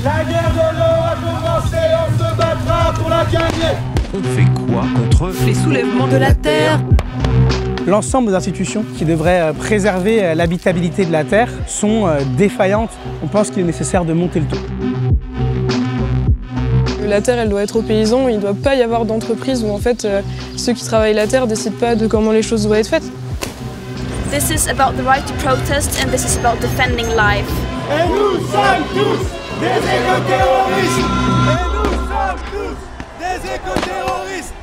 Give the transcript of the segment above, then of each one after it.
La guerre de l'eau a commencé, on se battra pour la gagner. On fait quoi contre les soulèvements de la terre? L'ensemble des institutions qui devraient préserver l'habitabilité de la Terre sont défaillantes. On pense qu'il est nécessaire de monter le ton. La terre, elle doit être aux paysans. Il ne doit pas y avoir d'entreprise où en fait ceux qui travaillent la terre ne décident pas de comment les choses doivent être faites. This is about the right to protest and this is about defending life. Et nous sommes tous des éco-terroristes. Et nous sommes tous des éco-terroristes.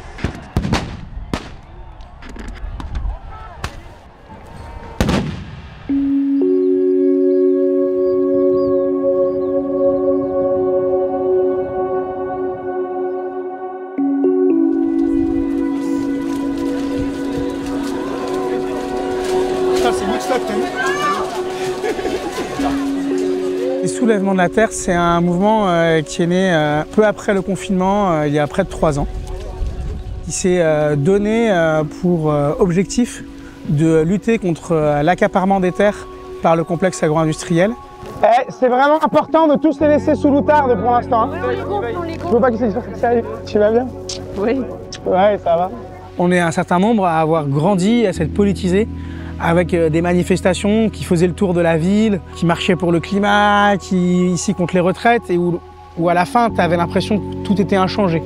Les soulèvements de la Terre, c'est un mouvement qui est né peu après le confinement, il y a près de 3 ans. Il s'est donné pour objectif de lutter contre l'accaparement des terres par le complexe agro-industriel. C'est vraiment important de tous les laisser sous l'outarde pour l'instant. Je veux pas qu'ils se disent salut, tu vas bien? Oui. Ouais, ça va. On est un certain nombre à avoir grandi, à s'être politisé, avec des manifestations qui faisaient le tour de la ville, qui marchaient pour le climat, qui ici contre les retraites, et où à la fin, tu avais l'impression que tout était inchangé.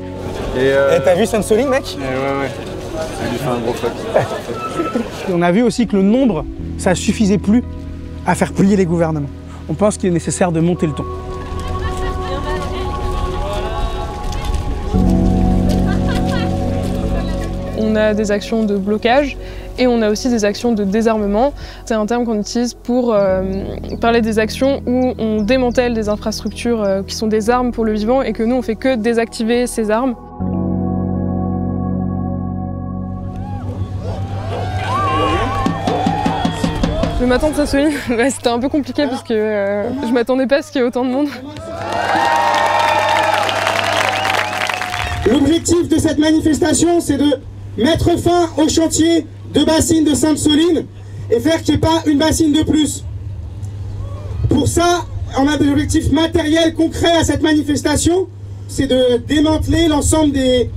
Et t'as vu Sainte-Soline, mec? Ouais. Ça lui fait un gros fuck. On a vu aussi que le nombre, ça suffisait plus à faire plier les gouvernements. On pense qu'il est nécessaire de monter le ton. On a des actions de blocage et on a aussi des actions de désarmement. C'est un terme qu'on utilise pour parler des actions où on démantèle des infrastructures qui sont des armes pour le vivant et que nous on fait que désactiver ces armes. Le matin de Sainte-Soline, c'était un peu compliqué parce que je m'attendais pas à ce qu'il y ait autant de monde. L'objectif de cette manifestation, c'est de mettre fin au chantier de bassines de Sainte-Soline et faire qu'il n'y ait pas une bassine de plus. Pour ça, on a des objectifs matériels concrets à cette manifestation. C'est de démanteler l'ensemble des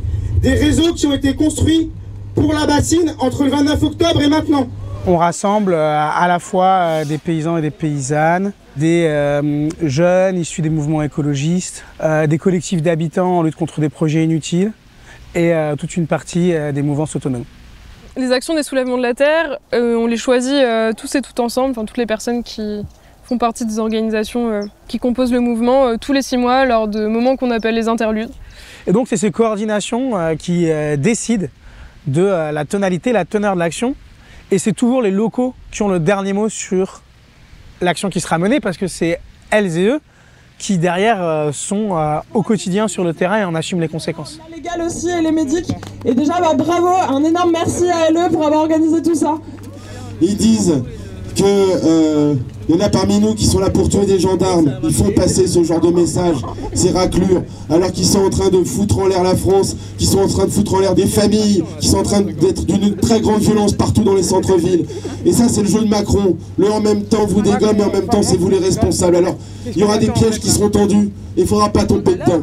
réseaux qui ont été construits pour la bassine entre le 29 octobre et maintenant. On rassemble à la fois des paysans et des paysannes, des jeunes issus des mouvements écologistes, des collectifs d'habitants en lutte contre des projets inutiles et toute une partie des mouvances autonomes. Les actions des soulèvements de la terre, on les choisit tous et toutes ensemble, enfin toutes les personnes qui font partie des organisations qui composent le mouvement tous les 6 mois lors de moments qu'on appelle les interludes. Et donc c'est ces coordinations qui décident de la tonalité, la teneur de l'action. Et c'est toujours les locaux qui ont le dernier mot sur l'action qui sera menée parce que c'est elles et eux qui derrière sont au quotidien sur le terrain et en assument les conséquences. Les légales aussi et les médics. Et déjà bravo, un énorme merci à LE pour avoir organisé tout ça. Ils disent que y en a parmi nous qui sont là pour tuer des gendarmes. Ils font passer ce genre de message, ces raclures, alors qu'ils sont en train de foutre en l'air la France, qu'ils sont en train de foutre en l'air des familles, qui sont en train d'être d'une très grande violence partout dans les centres-villes. Et ça, c'est le jeu de Macron. Le en même temps vous dégomme et en même temps c'est vous les responsables. Alors, il y aura des pièges qui seront tendus et il ne faudra pas tomber dedans.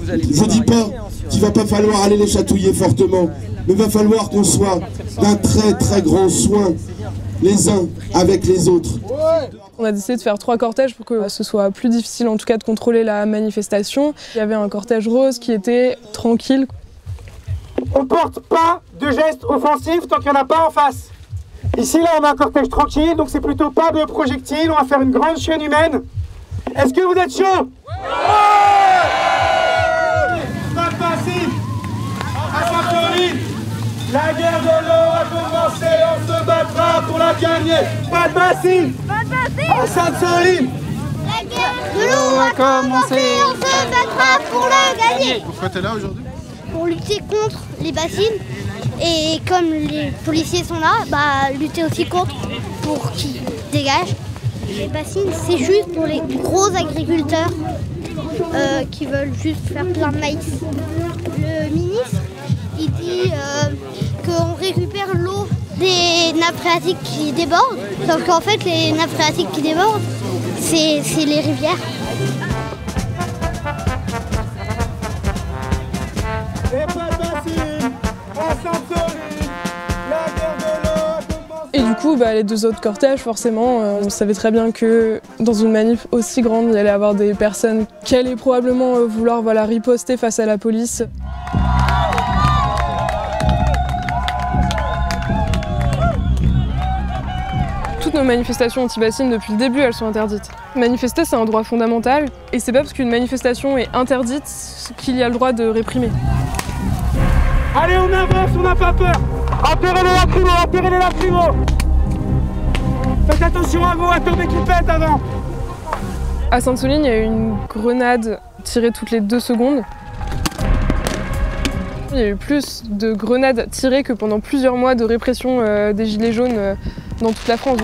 Je dis pas qu'il va pas falloir aller les chatouiller fortement, mais il va falloir qu'on soit d'un très très grand soin les uns avec les autres. On a décidé de faire 3 cortèges pour que ce soit plus difficile en tout cas de contrôler la manifestation. Il y avait un cortège rose qui était tranquille. On porte pas de gestes offensifs tant qu'il n'y en a pas en face. Ici là on a un cortège tranquille, donc c'est plutôt pas de projectiles, on va faire une grande chaîne humaine. Est-ce que vous êtes chaud? Pas facile. À Sainte-Soline, la guerre de l'eau a commencé, on se battra pour la gagner. Pas de bassine. À Sainte-Soline, la guerre de l'eau a commencé, on se battra pour la gagner. Pourquoi t'es là aujourd'hui? Pour lutter contre les bassines. Et comme les policiers sont là, lutter aussi contre pour qu'ils dégagent. Les bassines, c'est juste pour les gros agriculteurs qui veulent juste faire plein de maïs. Le ministre, il dit qu'on récupère l'eau des nappes phréatiques qui débordent. Sauf qu'en fait, les nappes phréatiques qui débordent, c'est les rivières. coup, les 2 autres cortèges, forcément, on savait très bien que dans une manif aussi grande, il y allait avoir des personnes qui allaient probablement vouloir riposter face à la police. Toutes nos manifestations anti-bassines, depuis le début, elles sont interdites. Manifester, c'est un droit fondamental, et c'est pas parce qu'une manifestation est interdite qu'il y a le droit de réprimer. Allez, on avance, on n'a pas peur. Enterrez les lacrymos, enterrez les lacrymos. Faites attention à vous, attendez qu'ils pètent avant. À Sainte-Soline, il y a eu une grenade tirée toutes les 2 secondes. Il y a eu plus de grenades tirées que pendant plusieurs mois de répression des Gilets jaunes dans toute la France.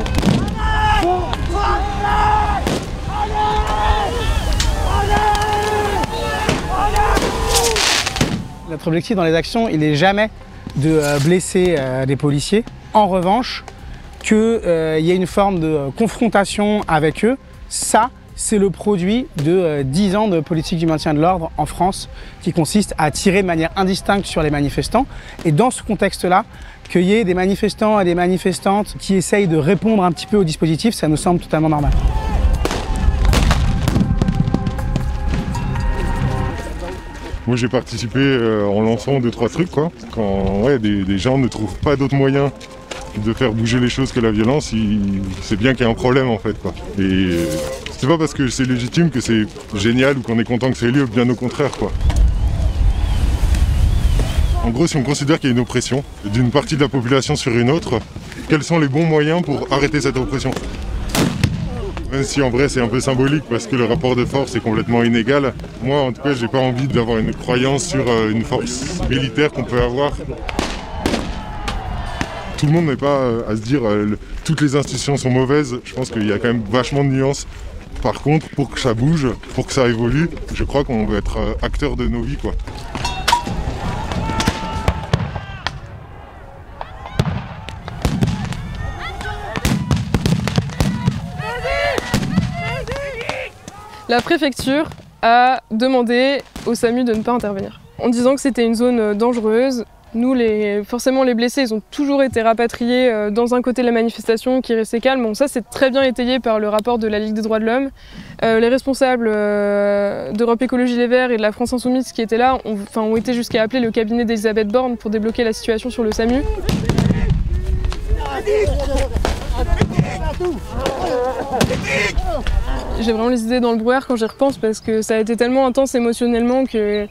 Notre objectif dans les actions, il n'est jamais de blesser des policiers. En revanche, qu'il y ait une forme de confrontation avec eux, ça, c'est le produit de 10 ans de politique du maintien de l'ordre en France qui consiste à tirer de manière indistincte sur les manifestants. Et dans ce contexte-là, qu'il y ait des manifestants et des manifestantes qui essayent de répondre un petit peu au dispositif, ça nous semble totalement normal. Moi j'ai participé en lançant 2-3 trucs quoi. Quand des gens ne trouvent pas d'autres moyens de faire bouger les choses que la violence, c'est bien qu'il y a un problème en fait quoi. Et c'est pas parce que c'est légitime que c'est génial ou qu'on est content que ça ait lieu, bien au contraire quoi. En gros, si on considère qu'il y a une oppression d'une partie de la population sur une autre, quels sont les bons moyens pour arrêter cette oppression? Même si en vrai c'est un peu symbolique parce que le rapport de force est complètement inégal. Moi en tout cas j'ai pas envie d'avoir une croyance sur une force militaire qu'on peut avoir. Tout le monde n'est pas à se dire toutes les institutions sont mauvaises. Je pense qu'il y a quand même vachement de nuances. Par contre, pour que ça bouge, pour que ça évolue, je crois qu'on veut être acteur de nos vies quoi. La préfecture a demandé au SAMU de ne pas intervenir, en disant que c'était une zone dangereuse. Nous, forcément, les blessés, ils ont toujours été rapatriés dans un côté de la manifestation qui restait calme. Bon, ça, c'est très bien étayé par le rapport de la Ligue des droits de l'homme. Les responsables d'Europe Écologie Les Verts et de la France Insoumise qui étaient là ont été jusqu'à appeler le cabinet d'Elisabeth Borne pour débloquer la situation sur le SAMU. J'ai vraiment les idées dans le brouillard quand j'y repense parce que ça a été tellement intense émotionnellement que...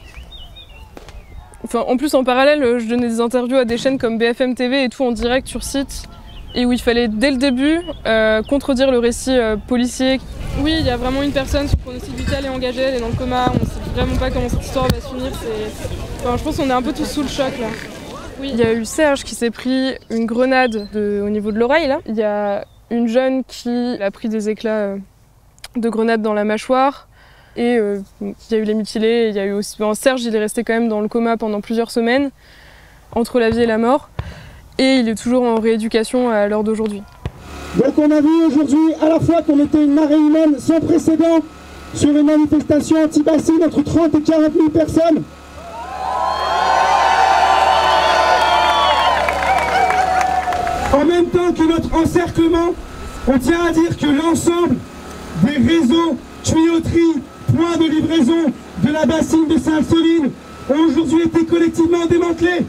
en plus, en parallèle, je donnais des interviews à des chaînes comme BFM TV et tout en direct sur site et où il fallait, dès le début, contredire le récit policier. Oui, il y a vraiment une personne sur pronostic vital est engagée, elle est dans le coma, on ne sait vraiment pas comment cette histoire va se finir. Je pense qu'on est un peu tous sous le choc là. Oui. Il y a eu Serge qui s'est pris une grenade au niveau de l'oreille là. Il y a une jeune qui a pris des éclats de grenade dans la mâchoire. Et il y a eu les mutilés, il y a eu aussi... Serge, il est resté quand même dans le coma pendant plusieurs semaines, entre la vie et la mort. Et il est toujours en rééducation à l'heure d'aujourd'hui. Donc on a vu aujourd'hui à la fois qu'on était une marée humaine sans précédent sur une manifestation anti-bassine entre 30 et 40 000 personnes. En même temps que notre encerclement, on tient à dire que l'ensemble des réseaux, tuyauteries, points de livraison de la bassine de Sainte-Soline ont aujourd'hui été collectivement démantelés.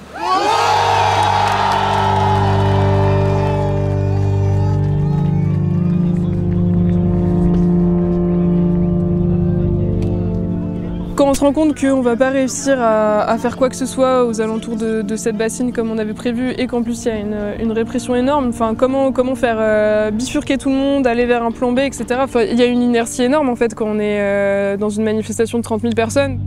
Quand on se rend compte qu'on ne va pas réussir à faire quoi que ce soit aux alentours de cette bassine comme on avait prévu et qu'en plus il y a une répression énorme, comment faire bifurquer tout le monde, aller vers un plan B, etc. Il y a une inertie énorme en fait quand on est dans une manifestation de 30 000 personnes.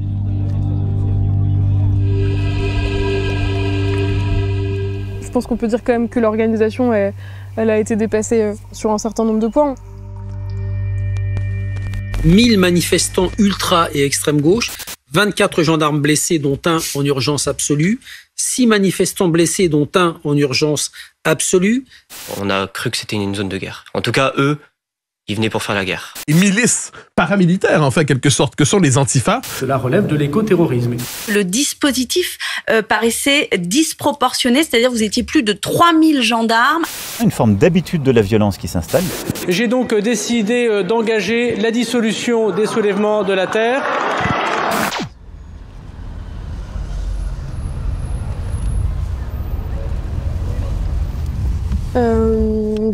Je pense qu'on peut dire quand même que l'organisation elle a été dépassée sur un certain nombre de points. 1000 manifestants ultra et extrême gauche, 24 gendarmes blessés dont un en urgence absolue, 6 manifestants blessés dont un en urgence absolue. On a cru que c'était une zone de guerre. En tout cas, eux, Ils venaient pour faire la guerre. Une milice paramilitaire, en fait, quelque sorte, que sont les antifas. Cela relève de l'écoterrorisme. Le dispositif paraissait disproportionné, c'est-à-dire vous étiez plus de 3000 gendarmes. Une forme d'habitude de la violence qui s'installe. J'ai donc décidé d'engager la dissolution des soulèvements de la terre.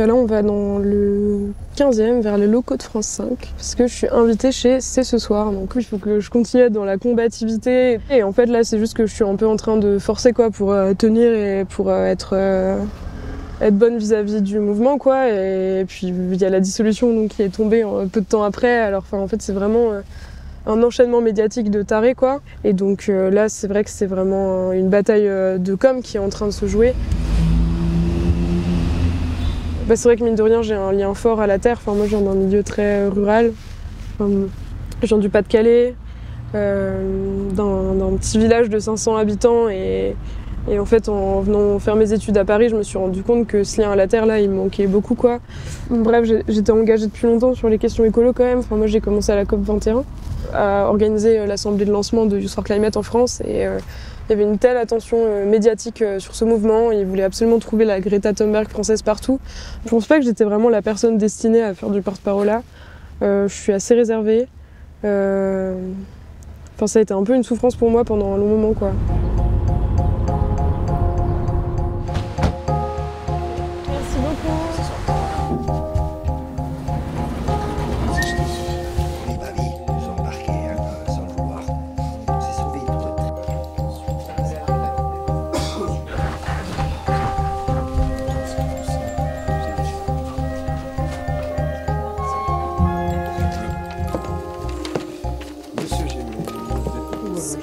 Là, on va dans le 15e, vers les locaux de France 5, parce que je suis invitée chez C'est ce soir. Donc il faut que je continue dans la combativité. Et en fait, là, c'est juste que je suis un peu en train de forcer quoi, pour tenir et pour être bonne vis-à-vis du mouvement, quoi. Et puis, il y a la dissolution donc, qui est tombée peu de temps après. Alors, en fait, c'est vraiment un enchaînement médiatique de tarés, quoi. Et donc là, c'est vrai que c'est vraiment une bataille de com qui est en train de se jouer. C'est vrai que mine de rien, j'ai un lien fort à la terre. Moi, je viens d'un milieu très rural. Je viens du Pas-de-Calais, d'un petit village de 500 habitants. Et en fait, en venant faire mes études à Paris, je me suis rendu compte que ce lien à la terre, là, il me manquait beaucoup, quoi. Bref, j'étais engagée depuis longtemps sur les questions écolo, quand même. Moi, j'ai commencé à la COP21, à organiser l'assemblée de lancement de Youth for Climate en France. Et il y avait une telle attention médiatique sur ce mouvement. Ils voulaient absolument trouver la Greta Thunberg française partout. Je pense pas que j'étais vraiment la personne destinée à faire du porte-parole là. Je suis assez réservée. Ça a été un peu une souffrance pour moi pendant un long moment, quoi. Merci beaucoup.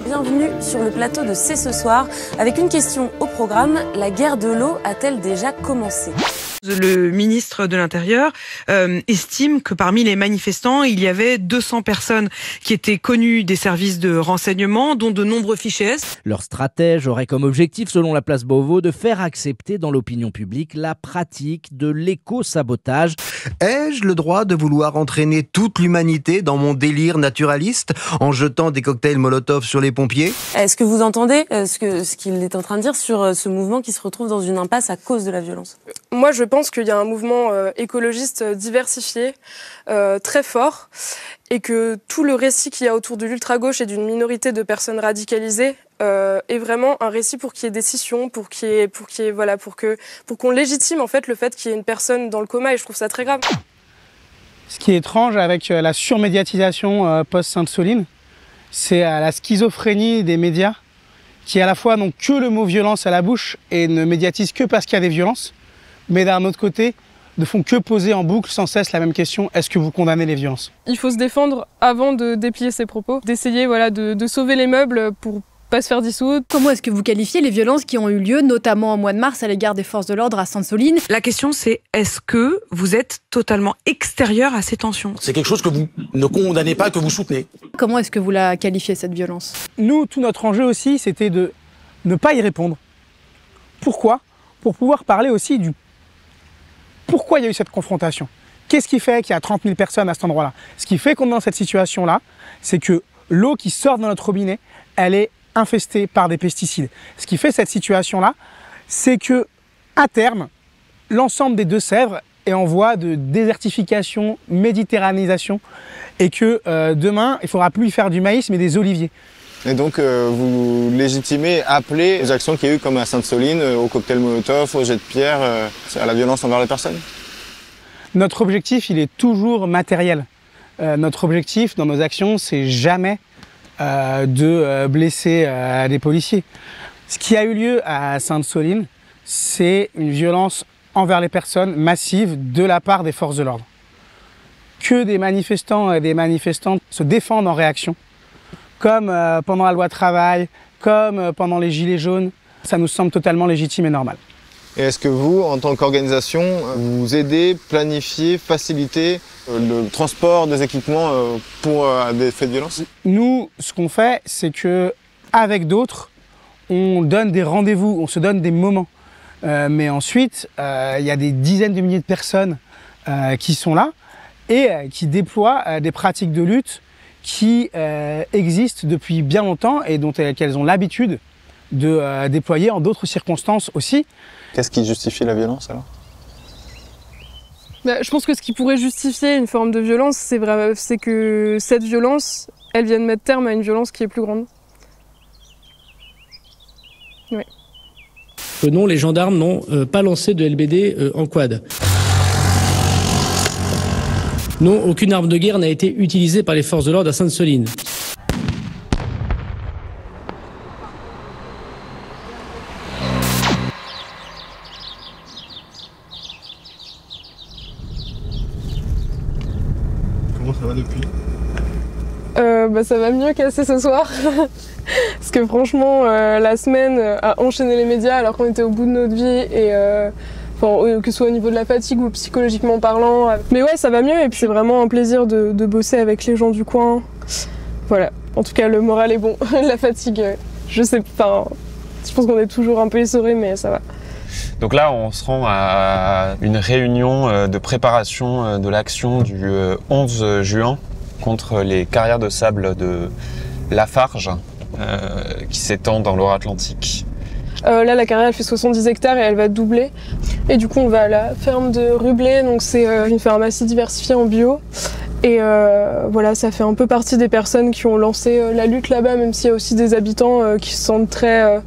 Bienvenue sur le plateau de C'est ce soir avec une question au programme. La guerre de l'eau a-t-elle déjà commencé ? Le ministre de l'Intérieur estime que parmi les manifestants, il y avait 200 personnes qui étaient connues des services de renseignement, dont de nombreux fichiers S. Leur stratège aurait comme objectif, selon la place Beauvau, de faire accepter dans l'opinion publique la pratique de l'éco-sabotage. Ai-je le droit de vouloir entraîner toute l'humanité dans mon délire naturaliste en jetant des cocktails Molotov sur les pompiers ? Est-ce que vous entendez ce qu'il est en train de dire sur ce mouvement qui se retrouve dans une impasse à cause de la violence ? Moi, je pense qu'il y a un mouvement écologiste diversifié, très fort, et que tout le récit qu'il y a autour de l'ultra-gauche et d'une minorité de personnes radicalisées est vraiment un récit pour qu'il y ait des scissions, pour qu'on légitime en fait le fait qu'il y ait une personne dans le coma, et je trouve ça très grave. Ce qui est étrange avec la surmédiatisation post-Sainte-Soline, c'est la schizophrénie des médias qui à la fois n'ont que le mot violence à la bouche et ne médiatisent que parce qu'il y a des violences, mais d'un autre côté, ne font que poser en boucle sans cesse la même question, est-ce que vous condamnez les violences ? Il faut se défendre avant de déplier ses propos, d'essayer de sauver les meubles pour pas se faire dissoudre. Comment est-ce que vous qualifiez les violences qui ont eu lieu, notamment au mois de mars à l'égard des forces de l'ordre à Sainte-Soline ? La question c'est, est-ce que vous êtes totalement extérieur à ces tensions ? C'est quelque chose que vous ne condamnez pas, que vous soutenez. Comment est-ce que vous la qualifiez, cette violence ? Nous, tout notre enjeu aussi, c'était de ne pas y répondre. Pourquoi ? Pour pouvoir parler aussi du pourquoi il y a eu cette confrontation. Qu'est-ce qui fait qu'il y a 30 000 personnes à cet endroit-là ? Ce qui fait qu'on est dans cette situation-là, c'est que l'eau qui sort de notre robinet, elle est infestée par des pesticides. Ce qui fait cette situation-là, c'est que à terme, l'ensemble des Deux-Sèvres est en voie de désertification, méditerranéisation, et que demain, il ne faudra plus y faire du maïs, mais des oliviers. Et donc, vous légitimez, appelez les actions qu'il y a eu comme à Sainte-Soline, au cocktail Molotov, au jet de pierre, à la violence envers les personnes ? Notre objectif, il est toujours matériel. Notre objectif dans nos actions, c'est jamais de blesser des policiers. Ce qui a eu lieu à Sainte-Soline, c'est une violence envers les personnes massive de la part des forces de l'ordre. Que des manifestants et des manifestantes se défendent en réaction, comme pendant la loi travail, comme pendant les gilets jaunes, ça nous semble totalement légitime et normal. Et est-ce que vous, en tant qu'organisation, vous aidez, planifiez, facilitez le transport des équipements pour des faits de violence ? Nous, ce qu'on fait, c'est qu'avec d'autres, on donne des rendez-vous, on se donne des moments. Mais ensuite, il y a des dizaines de milliers de personnes qui sont là. et qui déploient des pratiques de lutte qui existent depuis bien longtemps et qu'elles ont l'habitude de déployer en d'autres circonstances aussi. Qu'est-ce qui justifie la violence alors ? Je pense que ce qui pourrait justifier une forme de violence, c'est que cette violence, elle vienne mettre terme à une violence qui est plus grande. Oui. Non, les gendarmes n'ont pas lancé de LBD en quad. Non, aucune arme de guerre n'a été utilisée par les forces de l'ordre à Sainte-Soline. Comment ça va depuis ? Ça va mieux qu'assez ce soir. Parce que franchement, la semaine a enchaîné les médias alors qu'on était au bout de notre vie et que ce soit au niveau de la fatigue ou psychologiquement parlant. Mais ouais, ça va mieux et puis c'est vraiment un plaisir de bosser avec les gens du coin. Voilà, en tout cas le moral est bon. La fatigue, je pense qu'on est toujours un peu essoré mais ça va. Donc là, on se rend à une réunion de préparation de l'action du 11 juin contre les carrières de sable de Lafarge qui s'étend dans l'Or-Atlantique. Là, la carrière elle fait 70 hectares et elle va doubler. Et du coup, on va à la ferme de Rublé, donc c'est une pharmacie diversifiée en bio. Et voilà, ça fait un peu partie des personnes qui ont lancé la lutte là-bas, même s'il y a aussi des habitants qui se sentent très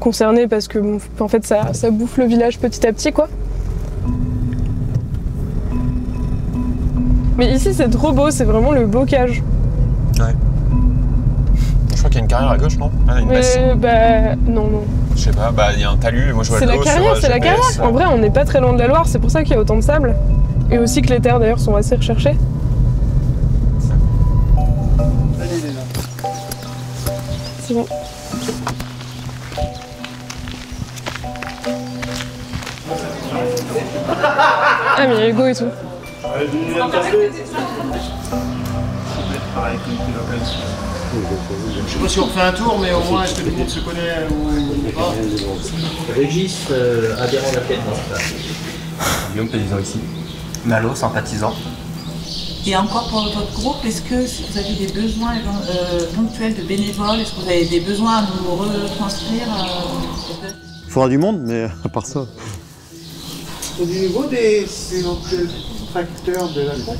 concernés parce que en fait, ça bouffe le village petit à petit, quoi. Mais ici, c'est trop beau, c'est vraiment le bocage. Ouais. Je crois qu'il y a une carrière à gauche, non ? Une bassine. Non. Je sais pas, il y a un talus et moi je vois c'est la carrière. En vrai, on n'est pas très loin de la Loire, c'est pour ça qu'il y a autant de sable. Et aussi que les terres d'ailleurs sont assez recherchées. C'est bon. Ah, mais il y a Hugo et tout. Je sais pas si on refait un tour, mais au moins est-ce que tout le monde se connaît ou pas ? Régis, adhérent de la Pièce. Guillaume, paysan ici. Malo, sympathisant. Et encore pour votre groupe, est-ce que vous avez des besoins ponctuels de bénévoles ? Est-ce que vous avez des besoins à nous retranscrire Il faudra du monde, mais à part ça. Au niveau des tracteurs de la conf ?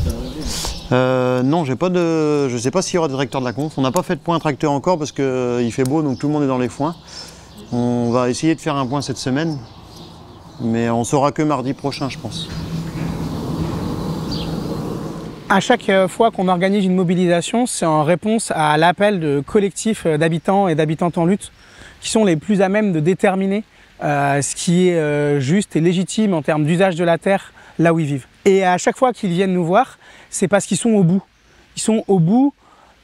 Non, je sais pas s'il y aura des tracteurs de la conf. On n'a pas fait de point tracteur encore parce qu'il fait beau, donc tout le monde est dans les foins. On va essayer de faire un point cette semaine, mais on saura que mardi prochain, je pense. À chaque fois qu'on organise une mobilisation, c'est en réponse à l'appel de collectifs d'habitants et d'habitantes en lutte qui sont les plus à même de déterminer ce qui est juste et légitime en termes d'usage de la terre là où ils vivent. Et à chaque fois qu'ils viennent nous voir, c'est parce qu'ils sont au bout. Ils sont au bout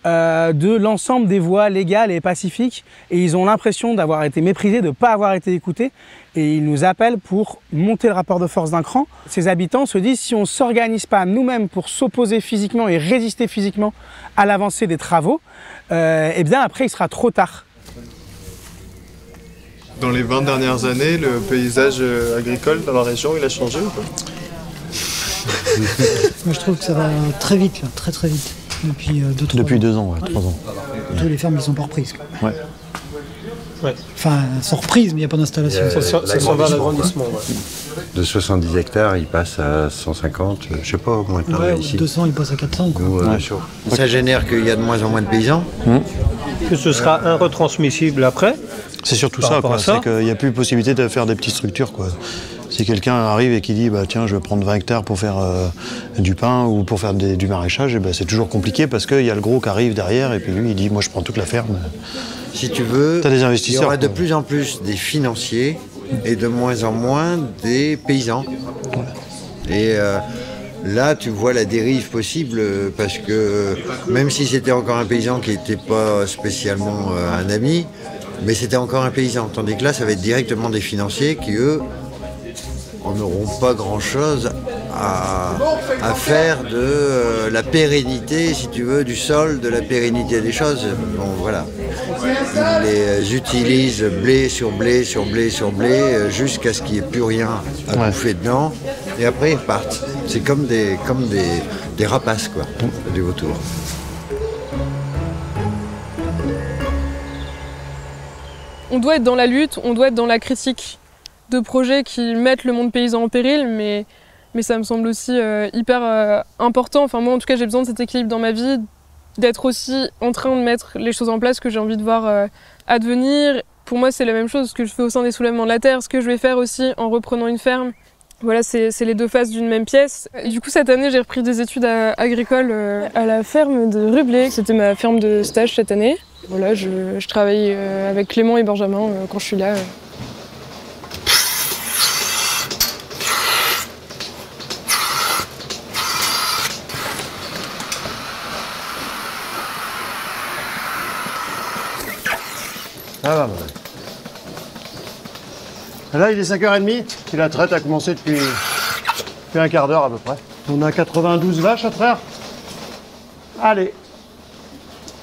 de l'ensemble des voies légales et pacifiques et ils ont l'impression d'avoir été méprisés, de ne pas avoir été écoutés et ils nous appellent pour monter le rapport de force d'un cran. Ces habitants se disent si on ne s'organise pas nous-mêmes pour s'opposer physiquement et résister physiquement à l'avancée des travaux, eh bien après il sera trop tard. Dans les 20 dernières années, le paysage agricole dans la région, il a changé ou pas ? Moi je trouve que ça va très vite, là, très vite. Depuis 2 ans, 3 ans. Tous les fermes qui sont pas reprises. Ouais. Enfin, sont reprises, mais il n'y a pas d'installation. Ça s'en va à l'agrandissement. De 70 hectares, il passe à 150, je sais pas, maintenant ici. 200, il passe à 400. Ça génère qu'il y a de moins en moins de paysans. Que ce sera retransmissible après. C'est surtout ça, c'est qu'il n'y a plus possibilité de faire des petites structures, quoi. Si quelqu'un arrive et qui dit tiens, je vais prendre 20 hectares pour faire du pain ou pour faire du maraîchage, c'est toujours compliqué parce qu'il y a le gros qui arrive derrière et puis lui il dit moi je prends toute la ferme. Si tu veux, t'as des investisseurs, il y aura de plus en plus des financiers et de moins en moins des paysans. Et là tu vois la dérive possible parce que même si c'était encore un paysan qui n'était pas spécialement un ami, mais c'était encore un paysan. Tandis que là ça va être directement des financiers qui eux n'auront pas grand-chose à faire de la pérennité, si tu veux, du sol, de la pérennité des choses. Bon, voilà. Ils les utilisent blé sur blé sur blé sur blé jusqu'à ce qu'il n'y ait plus rien à bouffer dedans. Et après, ils repartent. C'est comme des rapaces, quoi, des vautours. On doit être dans la lutte, on doit être dans la critique de projets qui mettent le monde paysan en péril, mais ça me semble aussi hyper important. Enfin, moi, en tout cas, j'ai besoin de cet équilibre dans ma vie, d'être aussi en train de mettre les choses en place que j'ai envie de voir advenir. Pour moi, c'est la même chose, ce que je fais au sein des Soulèvements de la Terre, ce que je vais faire aussi en reprenant une ferme. Voilà, c'est les deux faces d'une même pièce. Et du coup, cette année, j'ai repris des études agricoles à la ferme de Rublé. C'était ma ferme de stage cette année. Voilà, je travaille avec Clément et Benjamin quand je suis là. Ah bah, là, il est 5h30, et la traite a commencé depuis un quart d'heure à peu près. On a 92 vaches à traire. Allez.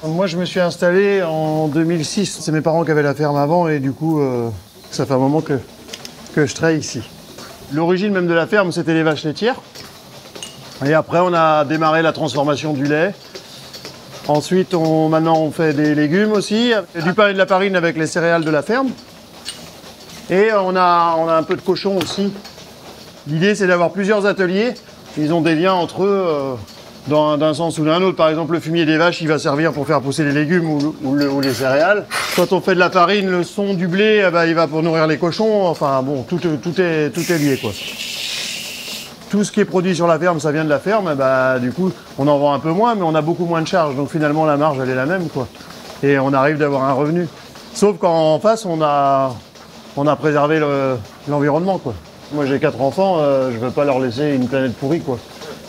Moi, je me suis installé en 2006. C'est mes parents qui avaient la ferme avant, et du coup, ça fait un moment que je traite ici. L'origine même de la ferme, c'était les vaches laitières. Et après, on a démarré la transformation du lait. Ensuite, maintenant, on fait des légumes aussi, du pain et de la farine avec les céréales de la ferme. Et on a un peu de cochon aussi. L'idée, c'est d'avoir plusieurs ateliers. Ils ont des liens entre eux d'un sens ou d'un autre. Par exemple, le fumier des vaches, il va servir pour faire pousser les légumes ou les céréales. Quand on fait de la farine, le son du blé, il va pour nourrir les cochons. Enfin bon, tout est lié, quoi. Tout ce qui est produit sur la ferme, ça vient de la ferme. Du coup, on en vend un peu moins, mais on a beaucoup moins de charges. Donc finalement, la marge, elle est la même, quoi. Et on arrive d'avoir un revenu. Sauf qu'en face, on a préservé l'environnement, quoi. Moi, j'ai 4 enfants, je veux pas leur laisser une planète pourrie, quoi.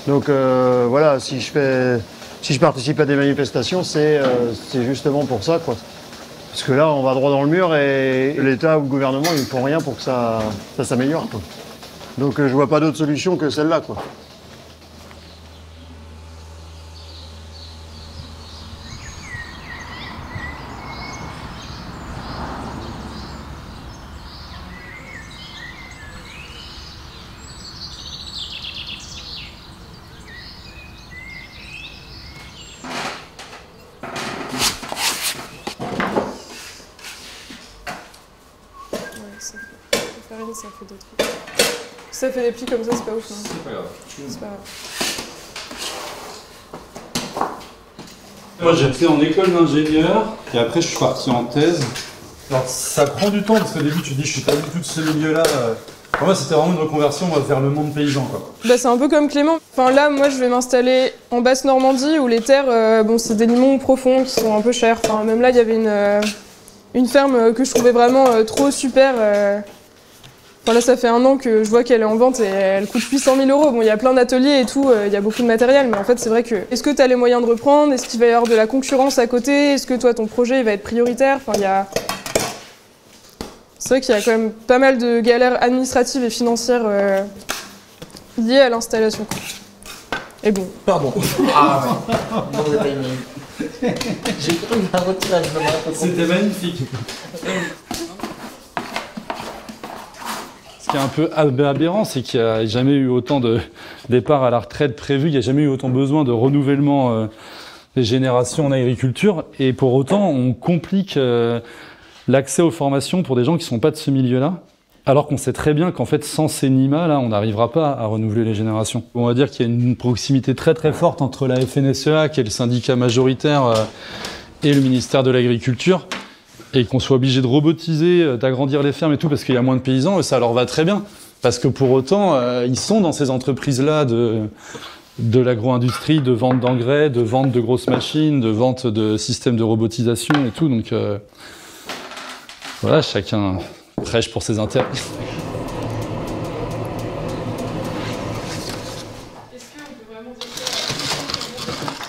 Donc voilà, si je participe à des manifestations, c'est justement pour ça, quoi. Parce que là, on va droit dans le mur et l'État ou le gouvernement, ils ne font rien pour que ça s'améliore, quoi. Donc je vois pas d'autre solution que celle-là, quoi. Ça fait des trucs. Ça fait des plis comme ça, c'est pas ouf. Hein. C'est pas grave. C'est pas grave. Moi j'ai fait en école d'ingénieur et après je suis parti en thèse. Alors ça prend du temps parce qu'au début tu te dis je suis pas du tout de ce milieu-là. Pour moi c'était vraiment une reconversion vers le monde paysan, quoi. C'est un peu comme Clément. Enfin là moi je vais m'installer en Basse-Normandie où les terres, c'est des limons profonds qui sont un peu chers. Enfin même là il y avait une ferme que je trouvais vraiment trop super. Enfin là ça fait 1 an que je vois qu'elle est en vente et elle coûte 800 000 €. Bon il y a plein d'ateliers et tout, il y a beaucoup de matériel, mais en fait c'est vrai que est-ce que tu as les moyens de reprendre? Est-ce qu'il va y avoir de la concurrence à côté? Est-ce que toi ton projet il va être prioritaire? Enfin c'est vrai qu'il y a quand même pas mal de galères administratives et financières liées à l'installation. Et bon. Pardon. Ah ouais. Non, vous avez mis. J'ai cru que la retirage de ma. C'était magnifique. Ce qui est un peu aberrant, c'est qu'il n'y a jamais eu autant de départs à la retraite prévus, il n'y a jamais eu autant besoin de renouvellement des générations en agriculture, et pour autant on complique l'accès aux formations pour des gens qui ne sont pas de ce milieu-là, alors qu'on sait très bien qu'en fait sans ces NIMA, là, on n'arrivera pas à renouveler les générations. On va dire qu'il y a une proximité très très forte entre la FNSEA, qui est le syndicat majoritaire, et le ministère de l'Agriculture. Et qu'on soit obligé de robotiser, d'agrandir les fermes et tout, parce qu'il y a moins de paysans, ça leur va très bien. Parce que pour autant, ils sont dans ces entreprises-là de l'agro-industrie, de vente d'engrais, de vente de grosses machines, de vente de systèmes de robotisation et tout. Donc voilà, chacun prêche pour ses intérêts.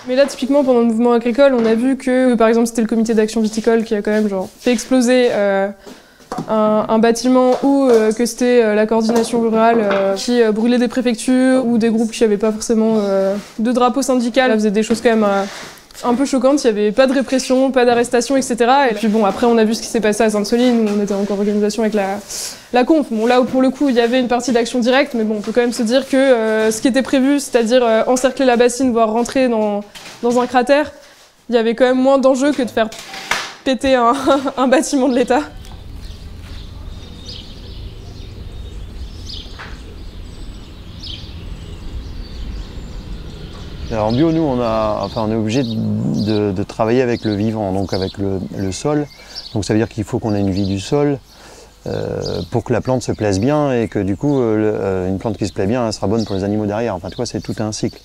Mais là, typiquement, pendant le mouvement agricole, on a vu que, par exemple, c'était le comité d'action viticole qui a quand même fait exploser un bâtiment, ou que c'était la coordination rurale qui brûlait des préfectures, ou des groupes qui n'avaient pas forcément de drapeau syndical, faisaient des choses quand même un peu choquante, il n'y avait pas de répression, pas d'arrestation, etc. Et puis bon, après on a vu ce qui s'est passé à Sainte-Soline, où on était en organisation avec la conf. Bon, là où pour le coup il y avait une partie d'action directe, mais bon, on peut quand même se dire que ce qui était prévu, c'est-à-dire encercler la bassine, voire rentrer dans un cratère, il y avait quand même moins d'enjeux que de faire péter un bâtiment de l'État. Alors en bio, nous, on est obligé de travailler avec le vivant, donc avec le sol. Donc ça veut dire qu'il faut qu'on ait une vie du sol pour que la plante se plaise bien et que du coup, une plante qui se plaît bien, elle sera bonne pour les animaux derrière. Enfin, tu vois, c'est tout un cycle.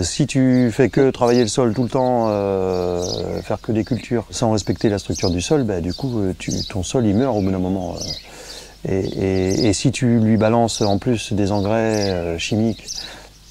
Si tu fais que travailler le sol tout le temps, faire que des cultures sans respecter la structure du sol, bah, du coup, ton sol il meurt au bout d'un moment. Et si tu lui balances en plus des engrais chimiques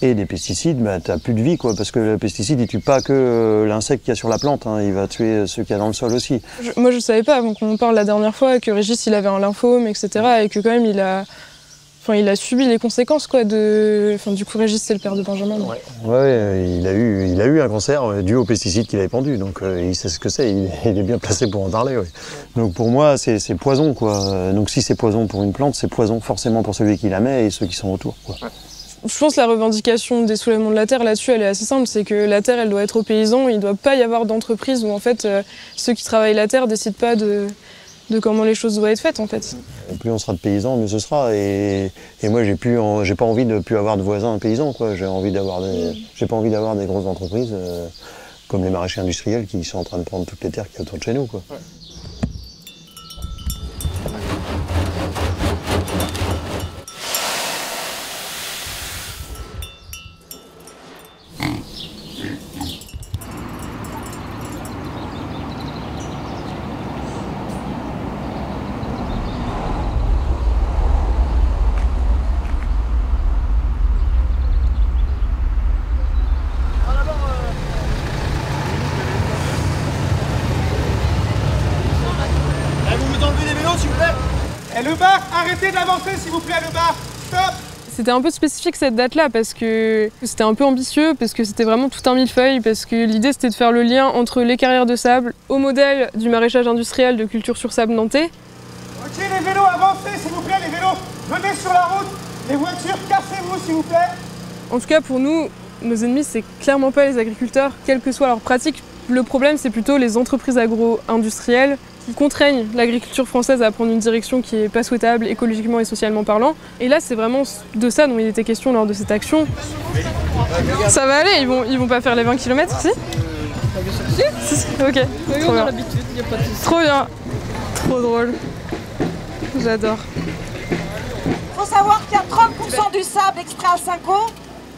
et des pesticides, bah, tu n'as plus de vie, quoi, parce que le pesticide, il tue pas que l'insecte qu'il y a sur la plante, hein, il va tuer ce qu'il y a dans le sol aussi. Moi, je ne savais pas, avant qu'on parle la dernière fois, que Régis, il avait un lymphome, etc., et que quand même, il a subi les conséquences, quoi, du coup, Régis, c'est le père de Benjamin. Donc. Ouais, il a eu un cancer dû aux pesticides qu'il avait pendus, donc il sait ce que c'est, il est bien placé pour en parler. Ouais. Donc pour moi, c'est poison, quoi. Donc si c'est poison pour une plante, c'est poison forcément pour celui qui la met et ceux qui sont autour, quoi. Je pense que la revendication des soulèvements de la terre là-dessus, elle est assez simple, c'est que la terre, elle doit être aux paysans, il ne doit pas y avoir d'entreprise où en fait ceux qui travaillent la terre ne décident pas de comment les choses doivent être faites en fait. Et plus on sera de paysans, mieux ce sera. Et moi, j'ai pas envie de plus avoir de voisins paysans, quoi. J'ai pas envie d'avoir des grosses entreprises comme les maraîchers industriels qui sont en train de prendre toutes les terres qu'il y a autour de chez nous, quoi. Ouais. Le bar, arrêtez d'avancer s'il vous plaît, le bar, stop! C'était un peu spécifique cette date-là parce que c'était un peu ambitieux, parce que c'était vraiment tout un millefeuille, parce que l'idée c'était de faire le lien entre les carrières de sable au modèle du maraîchage industriel de culture sur sable nantais. Ok les vélos, avancez s'il vous plaît, les vélos, venez sur la route, les voitures, cassez-vous s'il vous plaît. En tout cas pour nous, nos ennemis c'est clairement pas les agriculteurs, quelle que soit leur pratique. Le problème c'est plutôt les entreprises agro-industrielles qui contraignent l'agriculture française à prendre une direction qui n'est pas souhaitable écologiquement et socialement parlant. Et là, c'est vraiment de ça dont il était question lors de cette action. Ça va aller, ils vont pas faire les 20 km, si? Si, ok, trop bien. Trop bien, trop drôle. J'adore. Il faut savoir qu'il y a 30% du sable extrait à Cinco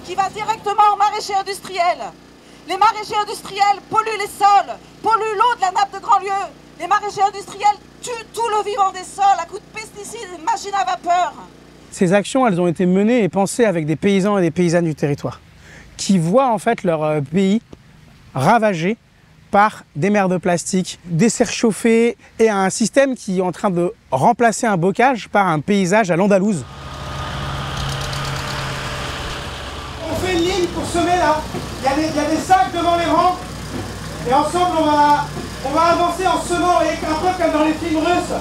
qui va directement aux maraîchers industriels. Les maraîchers industriels polluent les sols, polluent l'eau de la nappe de Grandlieu. Les maraîchers industriels tuent tout le vivant des sols à coups de pesticides et de machines à vapeur. Ces actions, elles ont été menées et pensées avec des paysans et des paysannes du territoire qui voient en fait leur pays ravagé par des mers de plastique, des serres chauffées et un système qui est en train de remplacer un bocage par un paysage à l'andalouse. On fait une ligne pour semer là. Il y a des sacs devant les rangs et ensemble on va avancer en semant, et un peu comme dans les films russes.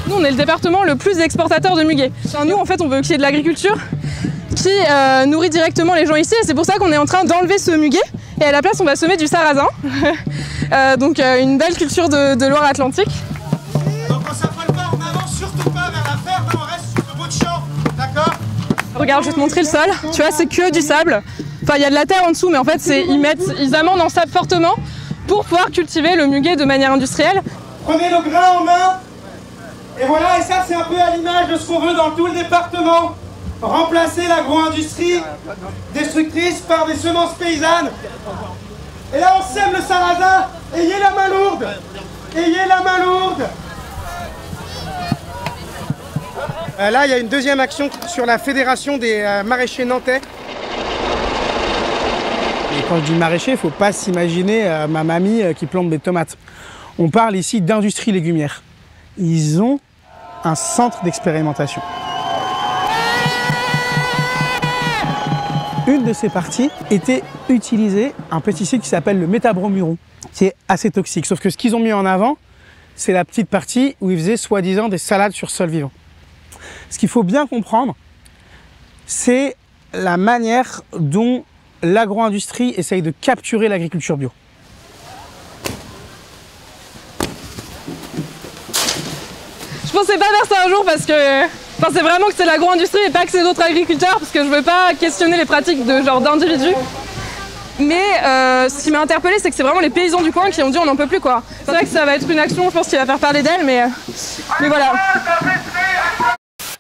Nous, on est le département le plus exportateur de muguet. Nous, en fait, on veut qu'il y ait de l'agriculture qui nourrit directement les gens ici. Et c'est pour ça qu'on est en train d'enlever ce muguet. Et à la place, on va semer du sarrasin. Donc, une belle culture de Loire-Atlantique. Donc, on s'affole pas, on n'avance surtout pas vers la ferme, on reste sur le bout de champ, d'accord? Regarde, je vais te montrer le sol. Tu vois, c'est que du sable. Enfin, il y a de la terre en dessous, mais en fait, ils amendent en sable fortement pour pouvoir cultiver le muguet de manière industrielle. Prenez le grain en main, et voilà, et ça, c'est un peu à l'image de ce qu'on veut dans tout le département. Remplacer l'agro-industrie destructrice par des semences paysannes. Et là, on sème le sarrasin. Ayez la main lourde. Ayez la main lourde. Là, il y a une deuxième action sur la fédération des maraîchers nantais. Et quand je dis maraîcher, il ne faut pas s'imaginer ma mamie qui plante des tomates. On parle ici d'industrie légumière. Ils ont un centre d'expérimentation. Une de ces parties était utiliser un pesticide qui s'appelle le métabromuron, qui est assez toxique. Sauf que ce qu'ils ont mis en avant, c'est la petite partie où ils faisaient soi-disant des salades sur sol vivant. Ce qu'il faut bien comprendre, c'est la manière dont l'agro-industrie essaye de capturer l'agriculture bio. Je pensais pas faire ça un jour parce que c'est vraiment que c'est l'agro-industrie et pas que c'est d'autres agriculteurs, parce que je veux pas questionner les pratiques de genre d'individus. Mais ce qui m'a interpellée, c'est que c'est vraiment les paysans du coin qui ont dit on n'en peut plus quoi. C'est vrai que ça va être une action, je pense, qui va faire parler d'elle, mais voilà.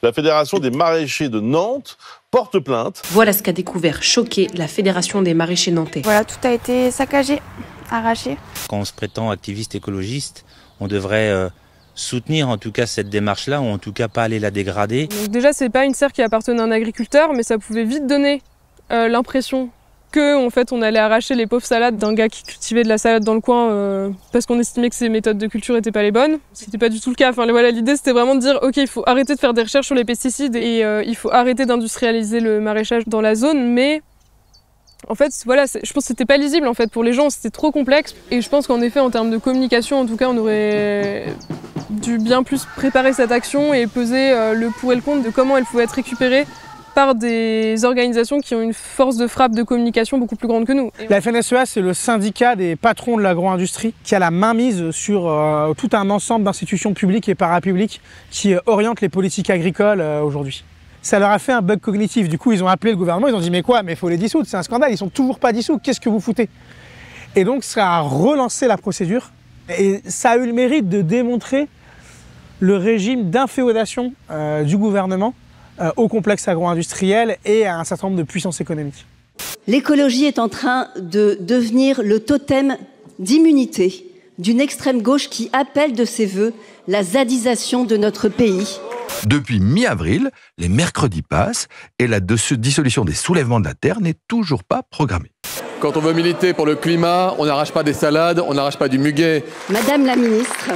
La Fédération des maraîchers de Nantes porte plainte. Voilà ce qu'a découvert, choqué, la Fédération des maraîchers nantais. Voilà, tout a été saccagé, arraché. Quand on se prétend activiste écologiste, on devrait soutenir en tout cas cette démarche-là, ou en tout cas pas aller la dégrader. Donc déjà, c'est pas une serre qui appartenait à un agriculteur, mais ça pouvait vite donner l'impression que en fait, on allait arracher les pauvres salades d'un gars qui cultivait de la salade dans le coin parce qu'on estimait que ses méthodes de culture n'étaient pas les bonnes. C'était pas du tout le cas. Enfin, voilà, l'idée, c'était vraiment de dire ok, il faut arrêter de faire des recherches sur les pesticides et il faut arrêter d'industrialiser le maraîchage dans la zone, mais en fait, voilà, je pense que c'était pas lisible en fait pour les gens, c'était trop complexe. Et je pense qu'en effet, en termes de communication, en tout cas, on aurait dû bien plus préparer cette action et peser le pour et le contre de comment elle pouvait être récupérée par des organisations qui ont une force de frappe de communication beaucoup plus grande que nous. La FNSEA, c'est le syndicat des patrons de l'agro-industrie qui a la mainmise sur tout un ensemble d'institutions publiques et parapubliques qui orientent les politiques agricoles aujourd'hui. Ça leur a fait un bug cognitif. Du coup, ils ont appelé le gouvernement, ils ont dit mais quoi, mais il faut les dissoudre, c'est un scandale, ils sont toujours pas dissous, qu'est-ce que vous foutez? Et donc ça a relancé la procédure et ça a eu le mérite de démontrer le régime d'inféodation du gouvernement au complexe agro-industriel et à un certain nombre de puissances économiques. L'écologie est en train de devenir le totem d'immunité d'une extrême gauche qui appelle de ses voeux la zadisation de notre pays. Depuis mi-avril, les mercredis passent et la dissolution des soulèvements de la terre n'est toujours pas programmée. Quand on veut militer pour le climat, on n'arrache pas des salades, on n'arrache pas du muguet. Madame la ministre,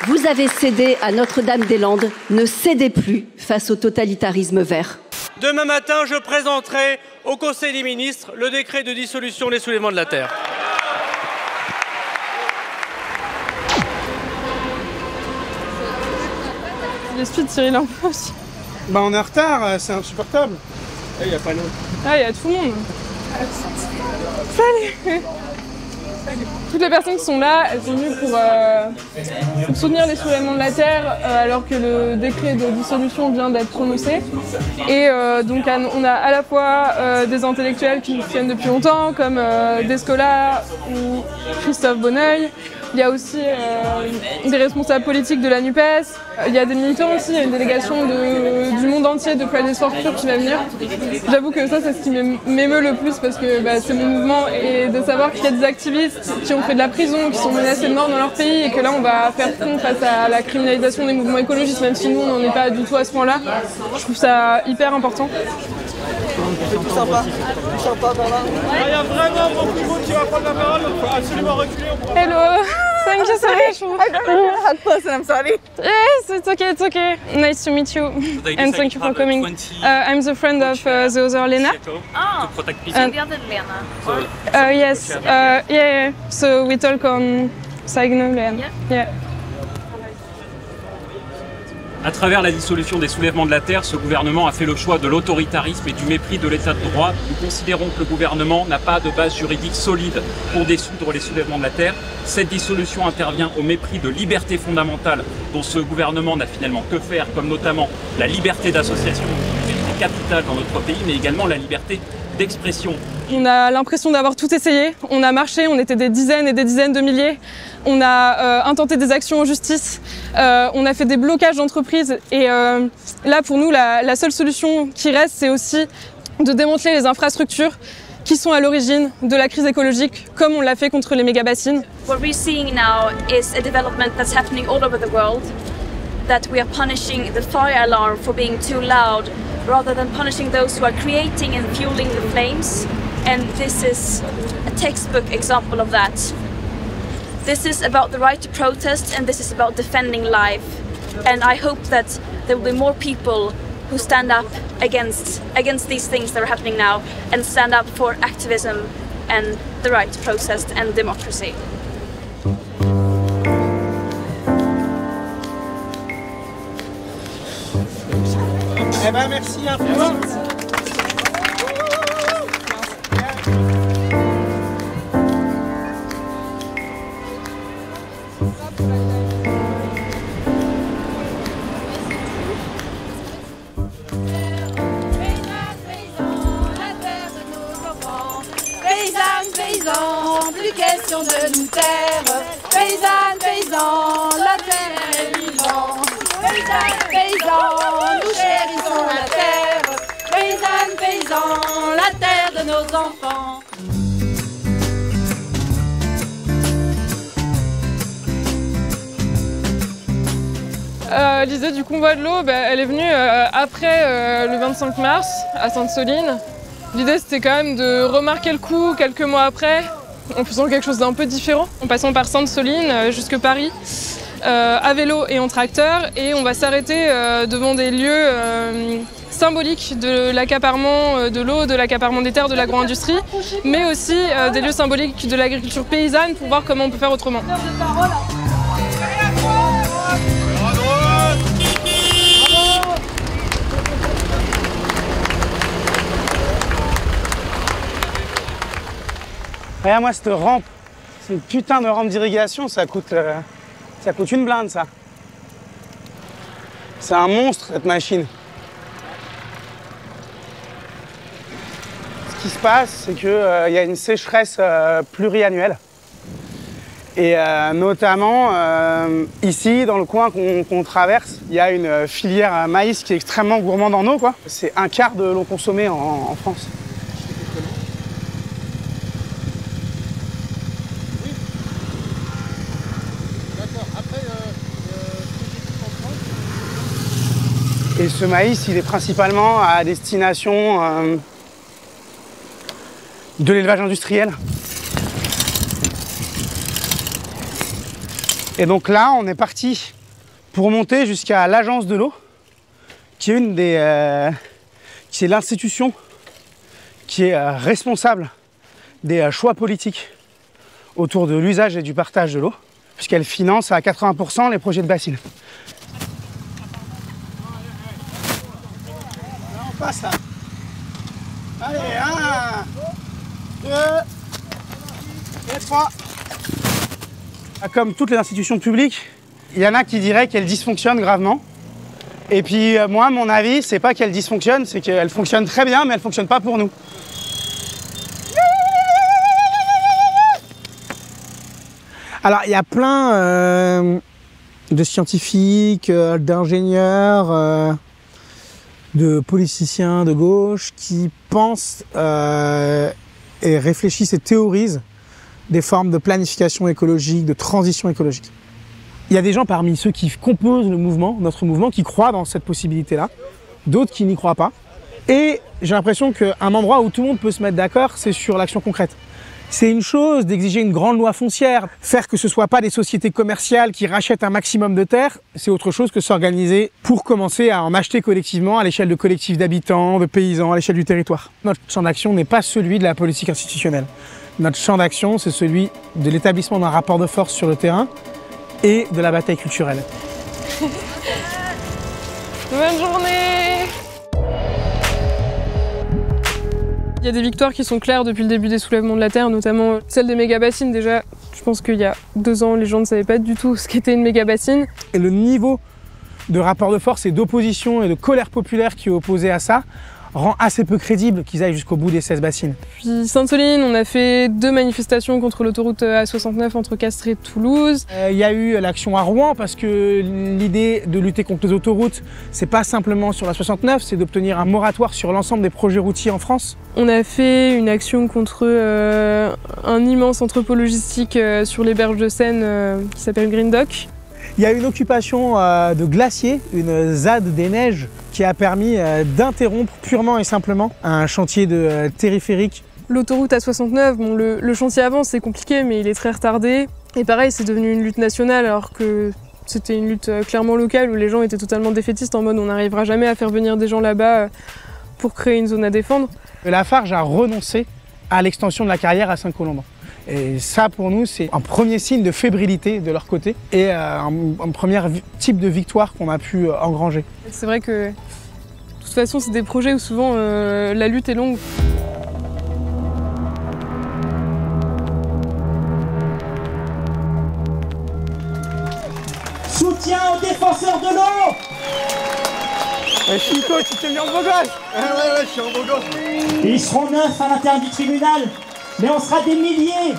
vous avez cédé à Notre-Dame-des-Landes, ne cédez plus face au totalitarisme vert. Demain matin, je présenterai au Conseil des ministres le décret de dissolution des soulèvements de la terre. Les suites, Cyril, un peu aussi. Bah on est en retard, c'est insupportable. Il n'y a pas nous. Ah, il y a tout le monde. Salut. Toutes les personnes qui sont là, elles sont venues pour soutenir les soulèvements de la terre alors que le décret de dissolution vient d'être prononcé. Et donc on a à la fois des intellectuels qui nous soutiennent depuis longtemps, comme Descola ou Christophe Bonneuil. Il y a aussi des responsables politiques de la NUPES. Il y a des militants aussi, il y a une délégation du monde entier de Fridays for Future qui va venir. J'avoue que ça, c'est ce qui m'émeut le plus parce que c'est mon mouvement et de savoir qu'il y a des activistes qui ont fait de la prison, qui sont menacés de mort dans leur pays et que là, on va faire front face à la criminalisation des mouvements écologistes, même si nous, on n'en est pas du tout à ce point-là. Je trouve ça hyper important. C'est tout sympa. Sympa par là. Il y a vraiment beaucoup de monde qui va prendre la parole, donc il faut absolument reculer. Hello! Thank you so much. I don't know how to person, I'm sorry. Yes, it's okay, it's okay. Nice to meet you. And thank you for coming. I'm the friend of the other Lena. Oh, the other Lena. Yes, yeah. So we talk on Sagno Lena. Yeah. À travers la dissolution des soulèvements de la terre, ce gouvernement a fait le choix de l'autoritarisme et du mépris de l'état de droit. Nous considérons que le gouvernement n'a pas de base juridique solide pour dissoudre les soulèvements de la terre. Cette dissolution intervient au mépris de libertés fondamentales dont ce gouvernement n'a finalement que faire, comme notamment la liberté d'association, qui est capitale dans notre pays, mais également la liberté d'expression. On a l'impression d'avoir tout essayé. On a marché, on était des dizaines et des dizaines de milliers. On a intenté des actions en justice. On a fait des blocages d'entreprises. Et là, pour nous, la seule solution qui reste, c'est aussi de démanteler les infrastructures qui sont à l'origine de la crise écologique, comme on l'a fait contre les méga-bassines. What we're seeing now is a development that's happening all over the world, that we are punishing the fire alarm for being too loud, rather than punishing those who are creating and fueling the flames. And this is a textbook example of that. This is about the right to protest, and this is about defending life. And I hope that there will be more people who stand up against these things that are happening now and stand up for activism and the right to protest and democracy. Eh ben merci infiniment. Paysans, plus question de nous taire. Paysannes, paysans, la terre est vivante. Paysannes, paysans, nous chérissons la terre. Paysannes, paysans, la terre de nos enfants. L'idée du convoi de l'eau, elle est venue après le 25 mars à Sainte-Soline. L'idée c'était quand même de remarquer le coup quelques mois après, en faisant quelque chose d'un peu différent, en passant par Sainte-Soline jusque Paris, à vélo et en tracteur, et on va s'arrêter devant des lieux symboliques de l'accaparement de l'eau, de l'accaparement des terres, de l'agro-industrie, mais aussi des lieux symboliques de l'agriculture paysanne pour voir comment on peut faire autrement. Regarde-moi cette rampe, c'est une putain de rampe d'irrigation, ça coûte une blinde ça. C'est un monstre cette machine. Ce qui se passe, c'est qu'il y a une sécheresse pluriannuelle. Et notamment ici, dans le coin qu'on traverse, il y a une filière maïs qui est extrêmement gourmande en eau, quoi. C'est un quart de l'eau consommée en France. Et ce maïs, il est principalement à destination de l'élevage industriel. Et donc là, on est parti pour monter jusqu'à l'agence de l'eau, qui est qui est l'institution qui est responsable des choix politiques autour de l'usage et du partage de l'eau, puisqu'elle finance à 80% les projets de bassines. Passe là. Allez, 1, 2 et 3. Comme toutes les institutions publiques, il y en a qui diraient qu'elles dysfonctionnent gravement. Et puis moi, mon avis, c'est pas qu'elles dysfonctionnent, c'est qu'elles fonctionnent très bien, mais elles fonctionnent pas pour nous. Alors, il y a plein de scientifiques, d'ingénieurs, de politiciens de gauche qui pensent et réfléchissent et théorisent des formes de planification écologique, de transition écologique. Il y a des gens parmi ceux qui composent le mouvement, notre mouvement, qui croient dans cette possibilité-là, d'autres qui n'y croient pas. Et j'ai l'impression qu'un endroit où tout le monde peut se mettre d'accord, c'est sur l'action concrète. C'est une chose d'exiger une grande loi foncière, faire que ce ne soit pas des sociétés commerciales qui rachètent un maximum de terres, c'est autre chose que s'organiser pour commencer à en acheter collectivement à l'échelle de collectifs d'habitants, de paysans, à l'échelle du territoire. Notre champ d'action n'est pas celui de la politique institutionnelle. Notre champ d'action, c'est celui de l'établissement d'un rapport de force sur le terrain et de la bataille culturelle. Bonne journée! Il y a des victoires qui sont claires depuis le début des soulèvements de la Terre, notamment celle des méga-bassines. Déjà, je pense qu'il y a 2 ans, les gens ne savaient pas du tout ce qu'était une méga-bassine. Et le niveau de rapport de force et d'opposition et de colère populaire qui est opposé à ça rend assez peu crédible qu'ils aillent jusqu'au bout des 16 bassines. Puis Sainte-Soline, on a fait 2 manifestations contre l'autoroute A69 entre Castres et Toulouse. Il y a eu l'action à Rouen parce que l'idée de lutter contre les autoroutes, c'est pas simplement sur la 69, c'est d'obtenir un moratoire sur l'ensemble des projets routiers en France. On a fait une action contre un immense entrepôt logistique sur les berges de Seine qui s'appelle Green Dock. Il y a une occupation de glaciers, une ZAD des neiges, qui a permis d'interrompre purement et simplement un chantier de téléphérique. L'autoroute A69, bon, le chantier avance, c'est compliqué, mais il est très retardé. Et pareil, c'est devenu une lutte nationale alors que C'était une lutte clairement locale où les gens étaient totalement défaitistes en mode on n'arrivera jamais à faire venir des gens là-bas pour créer une zone à défendre. Lafarge a renoncé à l'extension de la carrière à Saint-Colomban. Et ça, pour nous, c'est un premier signe de fébrilité de leur côté et un premier type de victoire qu'on a pu engranger. C'est vrai que, de toute façon, c'est des projets où souvent la lutte est longue. Soutien aux défenseurs de l'eau. Chico, tu t'es mis en beau gosse. Ouais, je suis en beau gosse. Ils seront 9 à l'intérieur du tribunal, mais on sera des milliers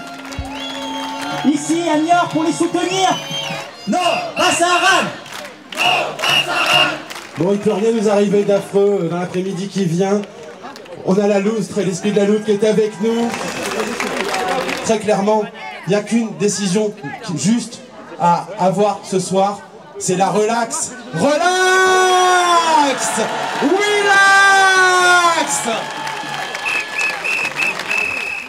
ici à Niort pour les soutenir. Non, Bassa Haram. Non, Bassa Haram. Bon, il ne peut rien nous arriver d'affreux dans l'après-midi qui vient. On a la lustre et l'esprit de la loutre qui est avec nous. Très clairement, il n'y a qu'une décision juste à avoir ce soir, c'est la relax. Relax! Relax!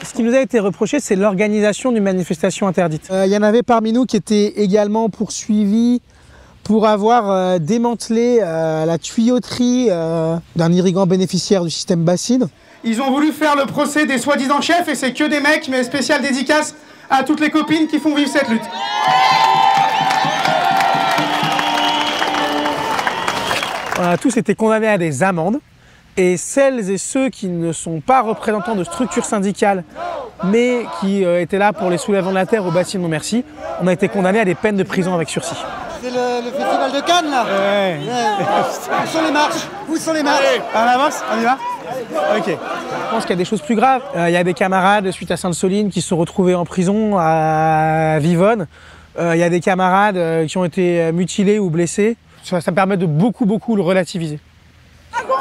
Ce qui nous a été reproché, c'est l'organisation d'une manifestation interdite. Il y en avait parmi nous qui étaient également poursuivis pour avoir démantelé la tuyauterie d'un irrigant bénéficiaire du système Bassine. Ils ont voulu faire le procès des soi-disant chefs et c'est que des mecs, mais spécial dédicace à toutes les copines qui font vivre cette lutte. On a tous été condamnés à des amendes et celles et ceux qui ne sont pas représentants de structures syndicales mais qui étaient là pour les soulèvements de la terre au Bastille non merci, on a été condamnés à des peines de prison avec sursis. C'est le festival de Cannes là. Ouais. Où sont les marches? Où sont les marches? On avance? On y va? Ok. Je pense qu'il y a des choses plus graves. Il y a des camarades suite à Sainte-Soline qui se sont retrouvés en prison à Vivonne. Il y a des camarades qui ont été mutilés ou blessés. Ça me permet de beaucoup le relativiser.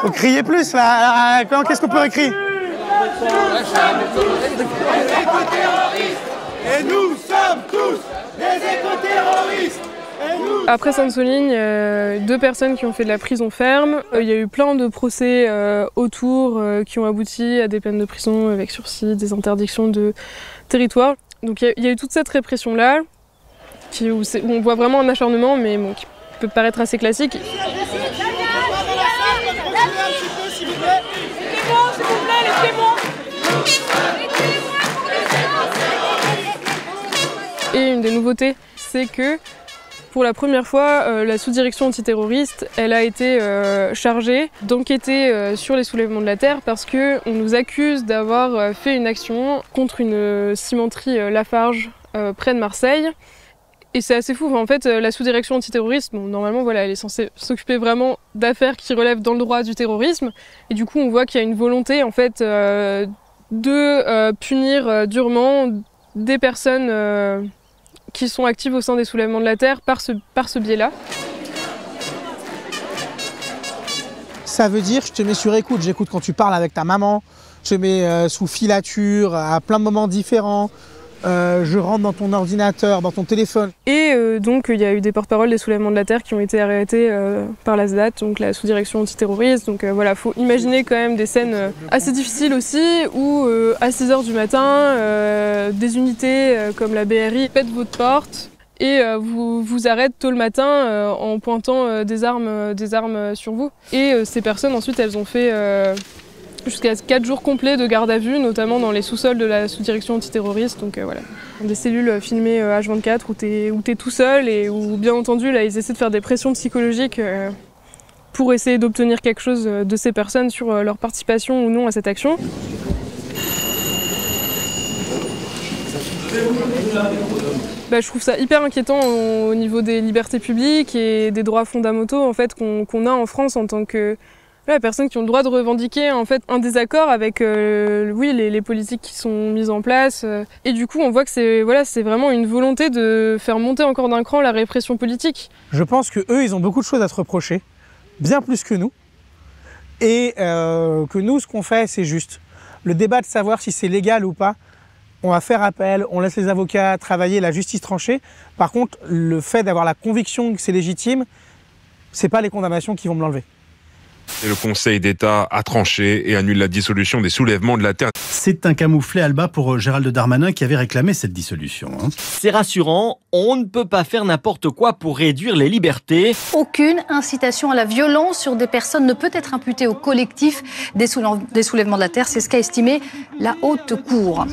Faut crier plus là. Qu'est-ce qu'on peut écrire? Et nous sommes tous des éco-terroristes. Après Sainte-Soline, 2 personnes qui ont fait de la prison ferme. Il y a eu plein de procès autour qui ont abouti à des peines de prison avec sursis, des interdictions de territoire. Donc il y a eu toute cette répression-là, où on voit vraiment un acharnement, mais bon, qui peut paraître assez classique. Et une des nouveautés, c'est que pour la première fois, la sous-direction antiterroriste, elle a été chargée d'enquêter sur les soulèvements de la terre parce qu'on nous accuse d'avoir fait une action contre une cimenterie Lafarge près de Marseille. Et c'est assez fou, en fait, la sous-direction antiterroriste, bon, normalement, voilà, elle est censée s'occuper vraiment d'affaires qui relèvent dans le droit du terrorisme. Et du coup, on voit qu'il y a une volonté, en fait, de punir durement des personnes qui sont actives au sein des soulèvements de la terre par ce biais-là. Ça veut dire, je te mets sur écoute, j'écoute quand tu parles avec ta maman, je te mets sous filature à plein de moments différents. Je rentre dans ton ordinateur, dans ton téléphone. Et donc il y a eu des porte-paroles des soulèvements de la terre qui ont été arrêtés par la SDAT, donc la sous-direction antiterroriste. Donc voilà, faut imaginer quand même des scènes assez difficiles aussi, où à 6h du matin, des unités comme la BRI pètent votre porte et vous arrêtent tôt le matin en pointant des armes sur vous. Et ces personnes ensuite elles ont fait jusqu'à 4 jours complets de garde à vue, notamment dans les sous-sols de la sous-direction antiterroriste. Donc voilà, des cellules filmées H24 où t'es tout seul et où bien entendu là ils essaient de faire des pressions psychologiques pour essayer d'obtenir quelque chose de ces personnes sur leur participation ou non à cette action. Je trouve ça hyper inquiétant au niveau des libertés publiques et des droits fondamentaux en fait, qu'on a en France en tant que personnes qui ont le droit de revendiquer en fait un désaccord avec les politiques qui sont mises en place. Et du coup, on voit que c'est vraiment une volonté de faire monter encore d'un cran la répression politique. Je pense qu'eux, ils ont beaucoup de choses à se reprocher, bien plus que nous. Et que nous, ce qu'on fait, c'est juste. Le débat de savoir si c'est légal ou pas, on va faire appel, on laisse les avocats travailler, la justice trancher. Par contre, le fait d'avoir la conviction que c'est légitime, c'est pas les condamnations qui vont me l'enlever. Et le Conseil d'État a tranché et annule la dissolution des soulèvements de la terre. C'est un camouflet, Alba, pour Gérald Darmanin qui avait réclamé cette dissolution. C'est rassurant, on ne peut pas faire n'importe quoi pour réduire les libertés. Aucune incitation à la violence sur des personnes ne peut être imputée au collectif des soulèvements de la terre. C'est ce qu'a estimé la Haute Cour.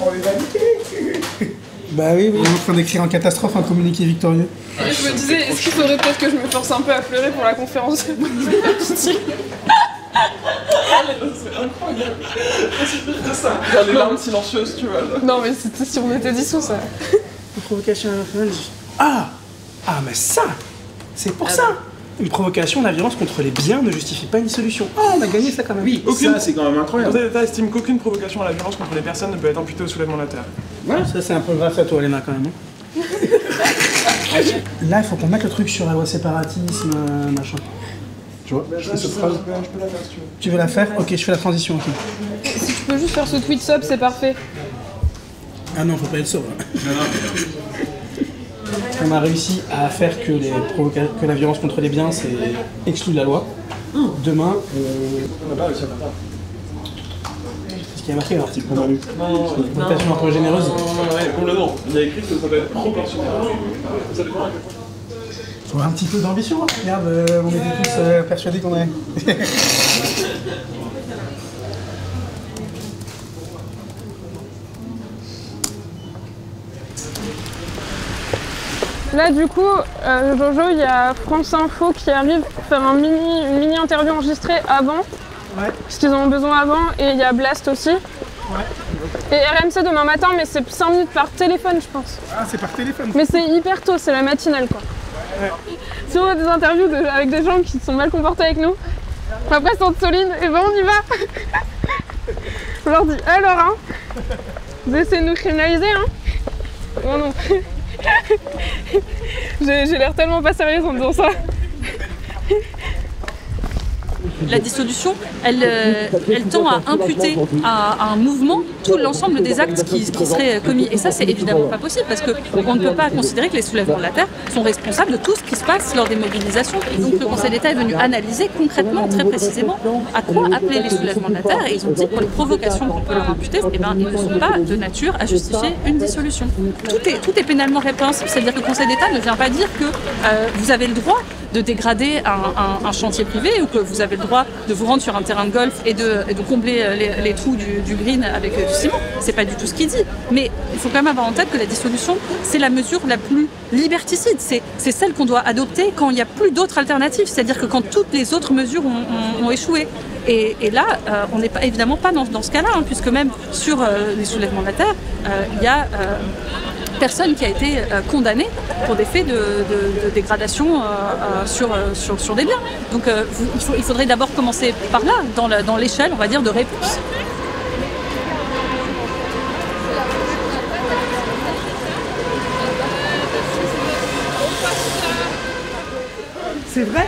On les a niqués. Bah oui, on est en train d'écrire en catastrophe un communiqué victorieux. Et je me disais, est-ce qu'il faudrait peut-être que je me force un peu à pleurer pour la conférence de c'est incroyable. Regarde les larmes silencieuses, tu vois. Non mais c'était si on était dissous ça. Une provocation à la fin. Ah mais ça, c'est pour ça. Une provocation, la violence contre les biens ne justifie pas une dissolution. Oh, on a gagné ça quand même. Oui, ça c'est quand même incroyable. Le Conseil d'État estime qu'aucune provocation à la violence contre les personnes ne peut être imputée au soulèvement de la terre. Ouais, ça c'est un peu grâce à toi, Léna, quand même. Là, il faut qu'on mette le truc sur la loi séparatisme, machin. Tu vois, je peux la faire si tu veux. Tu veux la faire? Ok, je fais la transition. Okay. Si tu peux juste faire ce tweet sub, c'est parfait. Ah non, faut pas être sobre. On a réussi à faire que la violence contre les biens, c'est exclu de la loi. Demain, on n'a pas réussi à faire ça. C'est ce qui a marqué l'article qu'on a lu. C'est une provocation un peu généreuse. Non, il y a écrit que ça s'appelle proportionnel. Ça dépend à quel point. Faut un petit peu d'ambition, hein. Regarde, on était tous persuadés qu'on avait. Là du coup, Jojo, il y a France Info qui arrive pour faire une mini interview enregistrée avant. Ouais. Parce qu'ils en ont besoin avant, et il y a Blast aussi. Ouais. Et RMC demain matin, mais c'est 5 minutes par téléphone, je pense. Ah, c'est par téléphone. Mais c'est hyper tôt, c'est la matinale, quoi. Ouais. Si on a des interviews avec des gens qui sont mal comportés avec nous, après sont solides, et ben on y va. On leur dit, alors, hein, vous essayez de nous criminaliser, hein. Oh non. J'ai l'air tellement pas sérieuse en disant ça. La dissolution, elle tend à imputer à un mouvement tout l'ensemble des actes qui seraient commis. Et ça, c'est évidemment pas possible parce qu'on ne peut pas considérer que les soulèvements de la terre sont responsables de tout ce qui se passe lors des mobilisations. Et donc le Conseil d'État est venu analyser concrètement, très précisément, à quoi appeler les soulèvements de la terre. Et ils ont dit que pour les provocations qu'on peut leur imputer, eh ben, ils ne sont pas de nature à justifier une dissolution. Tout est pénalement répréhensible. C'est-à-dire que le Conseil d'État ne vient pas dire que vous avez le droit de dégrader un chantier privé ou que vous avez le droit de vous rendre sur un terrain de golf et de combler les trous du green avec du ciment. C'est pas du tout ce qu'il dit. Mais il faut quand même avoir en tête que la dissolution, c'est la mesure la plus liberticide. C'est celle qu'on doit adopter quand il n'y a plus d'autres alternatives. C'est-à-dire que quand toutes les autres mesures ont échoué. Et là, on n'est évidemment pas dans ce cas-là, hein, puisque même sur les soulèvements de la terre, il y a personne qui a été condamné pour des faits de dégradation sur des biens. Donc il faudrait d'abord commencer par là, dans l'échelle, on va dire, de réponse. C'est vrai?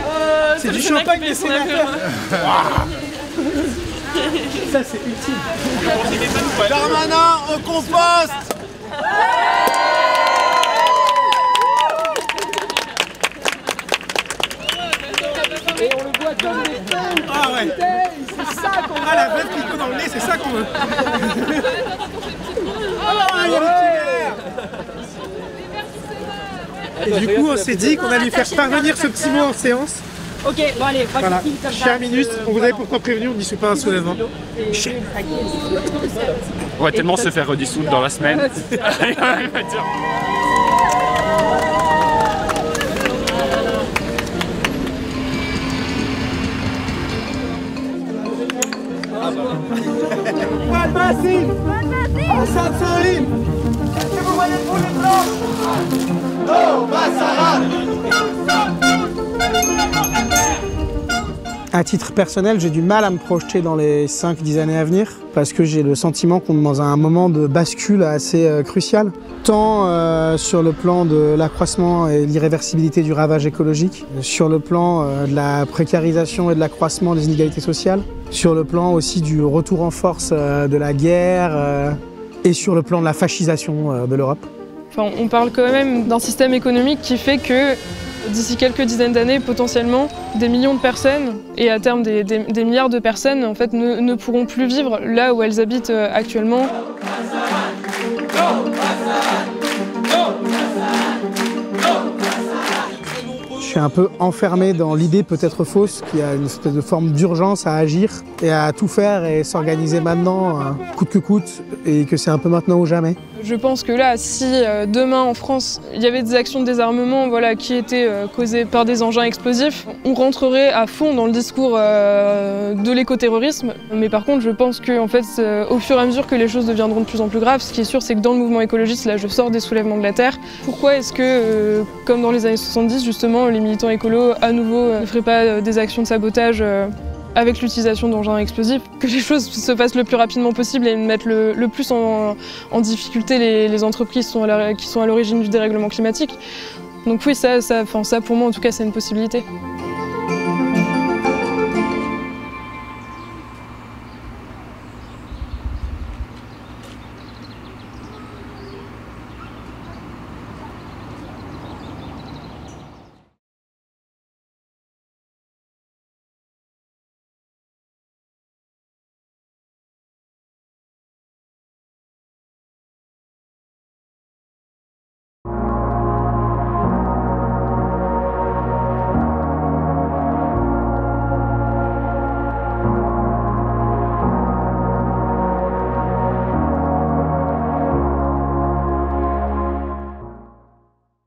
C'est du champagne des sénateurs. Ça, c'est utile. Darmanin au compost. Et on le voit comme des feux. Ah ouais. C'est ça qu'on veut. Ah, la veuve qui peut dans le nez, c'est ça qu'on veut. Ah, il y a les Et du coup, on s'est dit qu'on allait lui faire parvenir ce petit mot en séance. Ok, bon allez, voilà. Cher Minus, on vous avait pourtant prévenu, on ne dissout pas un soulèvement. On va tellement se faire redissoudre dans la semaine. Massif, enceinte Soline. Est-ce que vous voyez le poulet blanc? No, Massara. À titre personnel, j'ai du mal à me projeter dans les 5-10 années à venir parce que j'ai le sentiment qu'on est dans un moment de bascule assez crucial, tant sur le plan de l'accroissement et l'irréversibilité du ravage écologique, sur le plan de la précarisation et de l'accroissement des inégalités sociales, sur le plan aussi du retour en force de la guerre et sur le plan de la fascisation de l'Europe. Enfin, on parle quand même d'un système économique qui fait que d'ici quelques dizaines d'années, potentiellement, des millions de personnes, et à terme des milliards de personnes, en fait, ne pourront plus vivre là où elles habitent actuellement. Je suis un peu enfermé dans l'idée peut-être fausse qu'il y a une espèce de forme d'urgence à agir et à tout faire et s'organiser maintenant, coûte que coûte, et que c'est un peu maintenant ou jamais. Je pense que là, si demain en France, il y avait des actions de désarmement qui étaient causées par des engins explosifs, on rentrerait à fond dans le discours de l'écoterrorisme. Mais par contre, je pense qu'en fait, au fur et à mesure que les choses deviendront de plus en plus graves, ce qui est sûr, c'est que dans le mouvement écologiste, là, je sors des soulèvements de la Terre. Pourquoi est-ce que, comme dans les années 70, justement, les militants écolos, à nouveau, ne feraient pas des actions de sabotage avec l'utilisation d'engins explosifs, que les choses se fassent le plus rapidement possible et mettre le plus en difficulté les entreprises qui sont à l'origine du dérèglement climatique. Donc oui, ça pour moi en tout cas c'est une possibilité.